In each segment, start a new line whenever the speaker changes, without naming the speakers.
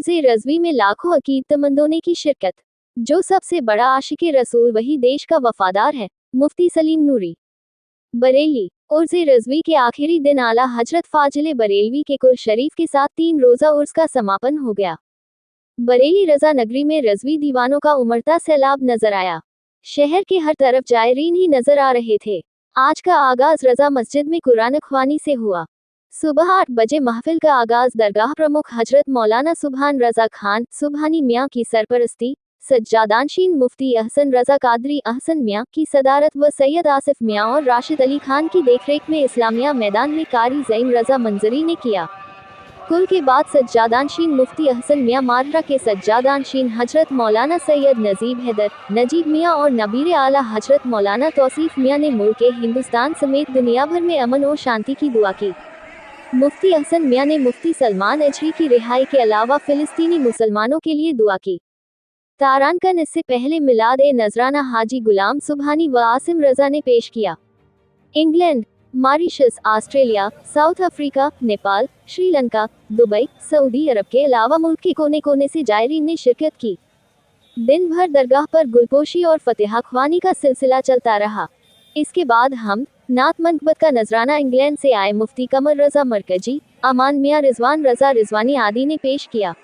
उर्ज़े रज़वी में लाखों अकीदतमंदों ने की शिरकत। जो सबसे बड़ा आशिक़े रसूल वही देश का वफादार है। मुफ्ती सलीम नूरी, बरेली। उर्ज़े रज़वी के आखिरी दिन आला हजरत फाजिल बरेलवी के कुल शरीफ के साथ 3 रोज़ा उर्स का समापन हो गया। बरेली रज़ा नगरी में रज़वी दीवानों का उमड़ता सैलाब नजर आया। शहर के हर तरफ जायरीन ही नजर आ रहे थे। आज का आगाज रज़ा मस्जिद में कुरान ख्वानी से हुआ। सुबह 8 बजे महफिल का आगाज दरगाह प्रमुख हजरत मौलाना सुभान रज़ा खान सुभानी मियाँ की सरपरस्ती, सज्जादानशीन मुफ्ती अहसन रज़ा कादरी अहसन मियाँ की सदारत व सैयद आसिफ मियाँ और राशिद अली खान की देखरेख में इस्लामिया मैदान में कारी ज़ईम रज़ा मंजरी ने किया। कुल के बाद सज्जादानशीन मुफ्ती अहसन मियाँ मार्रा के सज्जादानशीन हजरत मौलाना सैयद नजीब हैदर नजीब मियाँ और नबीर आला हजरत मौलाना तौसीफ मियाँ ने मुल्क के हिंदुस्तान समेत दुनिया भर में अमन और शांति की दुआ की। मुफ्ती अहसन मियाँ ने मुफ्ती सलमान अजहरी की रिहाई के अलावा फिलिस्तीनी मुसलमानों के लिए दुआ की। तारानकन इससे पहले मिलाद ए नजराना हाजी गुलाम सुबहानी व आसिम रज़ा ने पेश किया। England, Mauritius, Australia, South Africa, Nepal, Sri Lanka, Dubai, सऊदी अरब के अलावा मुल्क के कोने कोने से जायरीन ने शिरकत की। दिन भर दरगाह पर गुलपोशी और फतेहा ख्वानी का सिलसिला चलता रहा। इसके बाद हम नात मनकबत का नजराना इंग्लैंड से आए मुफ्ती कमर रज़ा मरकजी, अमान मियाँ रिजवान रज़ा रिजवानी आदि ने पेश किया।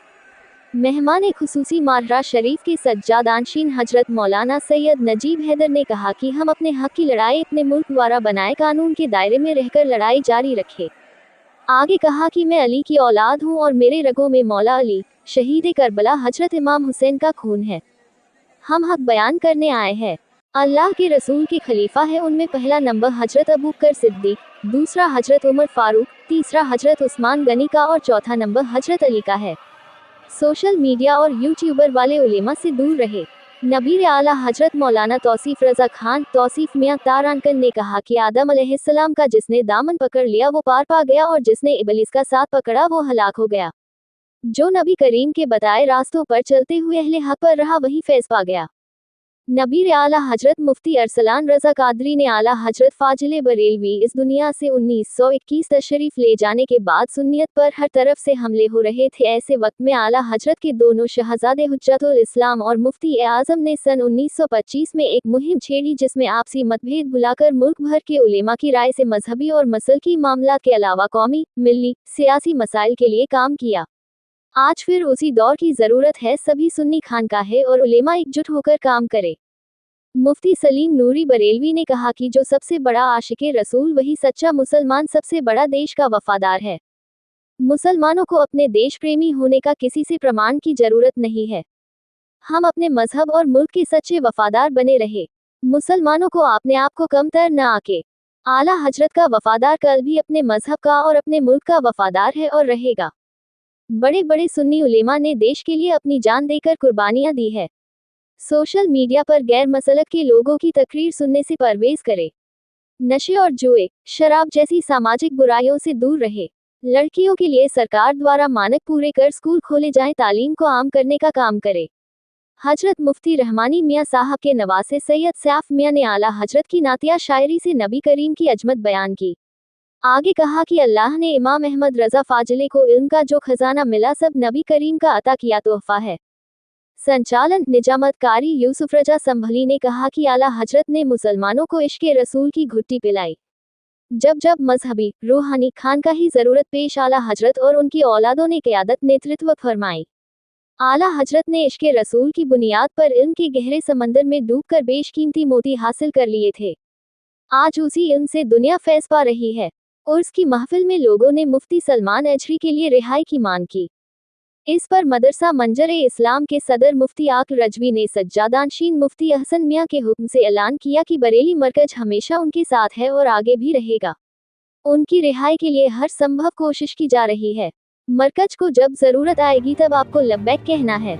मेहमान खुसूसी मार्रा शरीफ के सज्जादानशीन हजरत मौलाना सैयद नजीब हैदर ने कहा कि हम अपने हक की लड़ाई अपने मुल्क द्वारा बनाए कानून के दायरे में रहकर लड़ाई जारी रखें। आगे कहा कि मैं अली की औलाद हूँ और मेरे रगों में मौला अली शहीद करबला हजरत इमाम हुसैन का खून है। हम हक बयान करने आए हैं। अल्लाह के रसूल के खलीफा है, उनमें पहला नंबर हजरत अबू बकर सिद्दीक, दूसरा हजरत उमर फारूक, तीसरा हजरत उस्मान गनी का और चौथा नंबर हजरत अली का है। सोशल मीडिया और यूट्यूबर वाले उलेमा से दूर रहे। नबीर आला हजरत मौलाना तौसीफ रज़ा खान तौसीफ मियाँ तारानकन ने कहा कि आदम अलैहिस्सलाम का जिसने दामन पकड़ लिया वो पार पा गया और जिसने इबलीस का साथ पकड़ा वो हलाक हो गया। जो नबी करीम के बताए रास्तों पर चलते हुए अहले हक पर रहा वही फैज़ पा गया। नबीर आला हजरत मुफ्ती अरसलान रज़ा कादरी ने आला हजरत फाजिल बरेलवी इस दुनिया से 1921 तशरीफ ले जाने के बाद सुन्नियत पर हर तरफ से हमले हो रहे थे। ऐसे वक्त में आला हजरत के दोनों शहजादे हुज्जतुल इस्लाम और मुफ्ती आजम ने सन 1925 में एक मुहिम छेड़ी जिसमें आपसी मतभेद बुलाकर मुल्क भर के उलेमा की राय से मजहबी और मसलकी मामला के अलावा कौमी, मिल्ली, सियासी मसाइल के लिए काम किया। आज फिर उसी दौर की ज़रूरत है, सभी सुन्नी खानकाहे और उलेमा एकजुट होकर काम करे। मुफ्ती सलीम नूरी बरेलवी ने कहा कि जो सबसे बड़ा आशिक़े रसूल वही सच्चा मुसलमान सबसे बड़ा देश का वफादार है। मुसलमानों को अपने देश प्रेमी होने का किसी से प्रमाण की जरूरत नहीं है। हम अपने मजहब और मुल्क के सच्चे वफादार बने रहे। मुसलमानों को अपने आप को कमतर न आके। आला हजरत का वफादार कल भी अपने मजहब का और अपने मुल्क का वफादार है और रहेगा। बड़े बड़े सुन्नी उलेमा ने देश के लिए अपनी जान देकर कुर्बानियां दी है। सोशल मीडिया पर गैर मसलक के लोगों की तकरीर सुनने से परवेज करे। नशे और जुए, शराब जैसी सामाजिक बुराइयों से दूर रहे। लड़कियों के लिए सरकार द्वारा मानक पूरे कर स्कूल खोले जाएं, तालीम को आम करने का काम करे। हजरत मुफ्ती रहमानी मियाँ साहब के नवासे सैयद सैफ मियाँ ने आला हजरत की नातिया शायरी से नबी करीम की अजमत बयान की। आगे कहा कि अल्लाह ने इमाम अहमद रज़ा फाजिले को इल्म का जो खजाना मिला सब नबी करीम का अता किया तोहफा है। संचालन निजामत कारी यूसुफ रजा संभली ने कहा कि आला हजरत ने मुसलमानों को इश्क़े रसूल की घुट्टी पिलाई। जब जब मजहबी रूहानी खानकाही ज़रूरत पेश आला हजरत और उनकी औलादों ने क़यादत नेतृत्व फरमाई। आला हजरत ने इश्क़े रसूल की बुनियाद पर इल्म के गहरे समंदर में डूबकर बेशकीमती मोती हासिल कर लिए थे। आज उसी इल्म से दुनिया फैज़ पा रही है। उर्स की महफिल में लोगों ने मुफ्ती सलमान अजहरी के लिए रिहाई की मांग की। इस पर मदरसा मंजर-ए इस्लाम के सदर मुफ्ती आक रजवी ने सज्जादानशीन मुफ्ती अहसन मियाँ के हुक्म से ऐलान किया कि बरेली मरकज हमेशा उनके साथ है और आगे भी रहेगा। उनकी रिहाई के लिए हर संभव कोशिश की जा रही है। मरकज को जब जरूरत आएगी तब आपको लब्बैक कहना है।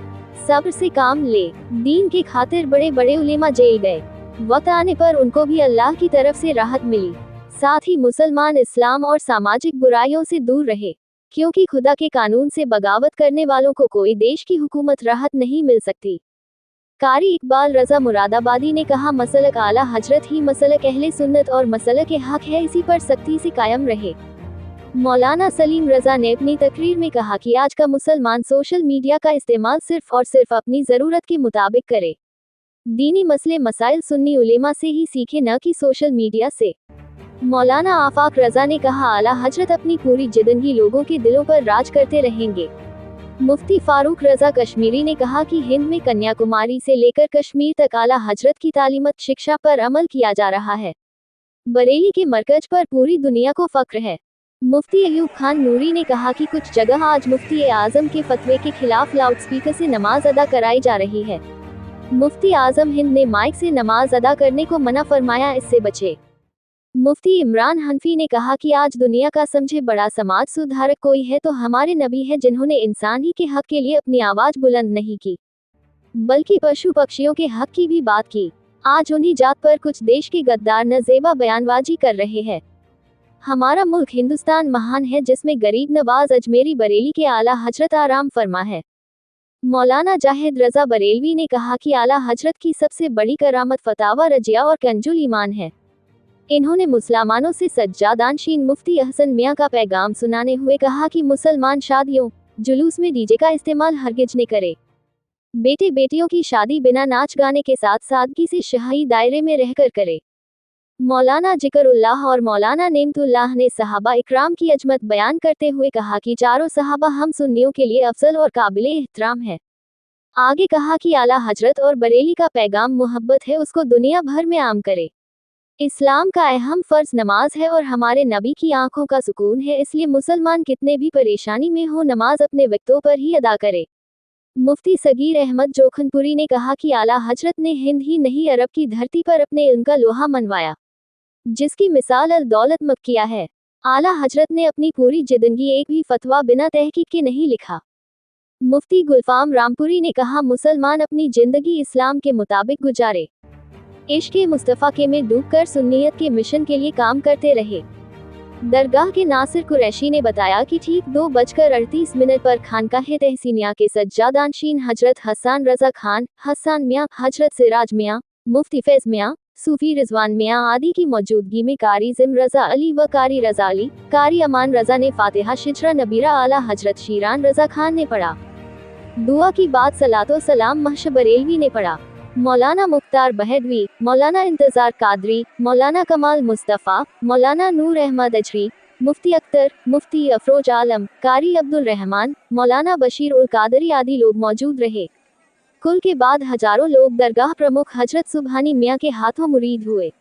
सब्र से काम ले। दीन के खातिर बड़े बड़े उलेमा जेल गए। वक्त आने पर उनको भी अल्लाह की तरफ से राहत मिली। साथ ही मुसलमान इस्लाम और सामाजिक बुराइयों से दूर रहे, क्योंकि खुदा के कानून से बगावत करने वालों को कोई देश की हुकूमत राहत नहीं मिल सकती। कारी इकबाल रज़ा मुरादाबादी ने कहा, मसलक आला हजरत ही मसलक अहले सुन्नत और मसलक हक है, इसी पर सख्ती से कायम रहे। मौलाना सलीम रजा ने अपनी तकरीर में कहा कि आज का मुसलमान सोशल मीडिया का इस्तेमाल सिर्फ और सिर्फ अपनी ज़रूरत के मुताबिक करे। दीनी मसले मसाइल सुन्नी उलेमा से ही सीखे, न कि सोशल मीडिया से। मौलाना आफाक रजा ने कहा, आला हजरत अपनी पूरी जिंदगी लोगों के दिलों पर राज करते रहेंगे। मुफ्ती फारूक रजा कश्मीरी ने कहा कि हिंद में कन्याकुमारी से लेकर कश्मीर तक आला हजरत की तालीमत शिक्षा पर अमल किया जा रहा है। बरेली के मरकज पर पूरी दुनिया को फख्र है। मुफ्ती अयूब खान नूरी ने कहा कि कुछ जगह आज मुफ्ती आजम के फतवे के खिलाफ लाउडस्पीकर से नमाज अदा कराई जा रही है। मुफ्ती आजम हिंद ने माइक से नमाज अदा करने को मना फरमाया, इससे बचे। मुफ्ती इमरान हनफी ने कहा कि आज दुनिया का समझे बड़ा समाज सुधारक कोई है तो हमारे नबी है, जिन्होंने इंसान ही के हक के लिए अपनी आवाज बुलंद नहीं की, बल्कि पशु पक्षियों के हक की भी बात की। आज उन्हीं जात पर कुछ देश के गद्दार नजेबा बयानबाजी कर रहे हैं। हमारा मुल्क हिंदुस्तान महान है, जिसमें गरीब नवाज अजमेरी बरेली के आला हजरत आराम फरमा है। मौलाना जाहिद रजा बरेलवी ने कहा कि आला हजरत की सबसे बड़ी करामत फतावा रजिया और कंजुल ईमान है। इन्होंने मुसलमानों से सज्जादानशीन मुफ्ती अहसन मियाँ का पैगाम सुनाने हुए कहा कि मुसलमान शादियों जुलूस में डीजे का इस्तेमाल हरगिज न करे। बेटे बेटियों की शादी बिना नाच गाने के साथ सादगी से शाही दायरे में रहकर करे। मौलाना जिकरुल्लाह और मौलाना नेमतुल्लाह ने सहाबा इकराम की अजमत बयान करते हुए कहा कि चारों सहाबा हम सुन्नियों के लिए अफजल और काबिले एहतराम है। आगे कहा कि आला हजरत और बरेली का पैगाम मोहब्बत है, उसको दुनिया भर में आम करे। इस्लाम का अहम फर्ज नमाज है और हमारे नबी की आंखों का सुकून है, इसलिए मुसलमान कितने भी परेशानी में हो नमाज अपने वक्तों पर ही अदा करे। मुफ्ती सगीर अहमद जोखनपुरी ने कहा कि आला हजरत ने हिंद ही नहीं अरब की धरती पर अपने इल्म का लोहा मनवाया, जिसकी मिसाल अल दौलत मक्किया है। आला हजरत ने अपनी पूरी जिंदगी एक भी फतवा बिना तहकीक के नहीं लिखा। मुफ्ती गुलफाम रामपुरी ने कहा, मुसलमान अपनी जिंदगी इस्लाम के मुताबिक गुजारे, इश्क़ मुस्तफ़ा के में डूबकर सुन्नियत के मिशन के लिए काम करते रहे। दरगाह के नासिर कुरैशी ने बताया कि ठीक 2:38 पर खानकाह तहसीनिया के सज्जादानशीन हजरत हसन रजा खान, हसन मियाँ, हजरत सिराज मियाँ, मुफ्ती फैज़ मियाँ, सूफी रिजवान मियाँ आदि की मौजूदगी में कारी जिम रजा अली व कारी रजा अली, कारी अमान रजा ने फातिहा शिजरा नबीरा आला हजरत शीरान रजा खान ने पढ़ा। दुआ की बाद सलातो सलाम महश बरेलवी ने पढ़ा। मौलाना मुख्तार बहदवी, मौलाना इंतजार कादरी, मौलाना कमाल मुस्तफ़ा, मौलाना नूर अहमद अजरी, मुफ्ती अख्तर, मुफ्ती अफरोज आलम, कारी अब्दुल रहमान, मौलाना बशीर उल कादरी आदि लोग मौजूद रहे। कुल के बाद हजारों लोग दरगाह प्रमुख हजरत सुबहानी मियाँ के हाथों मुरीद हुए।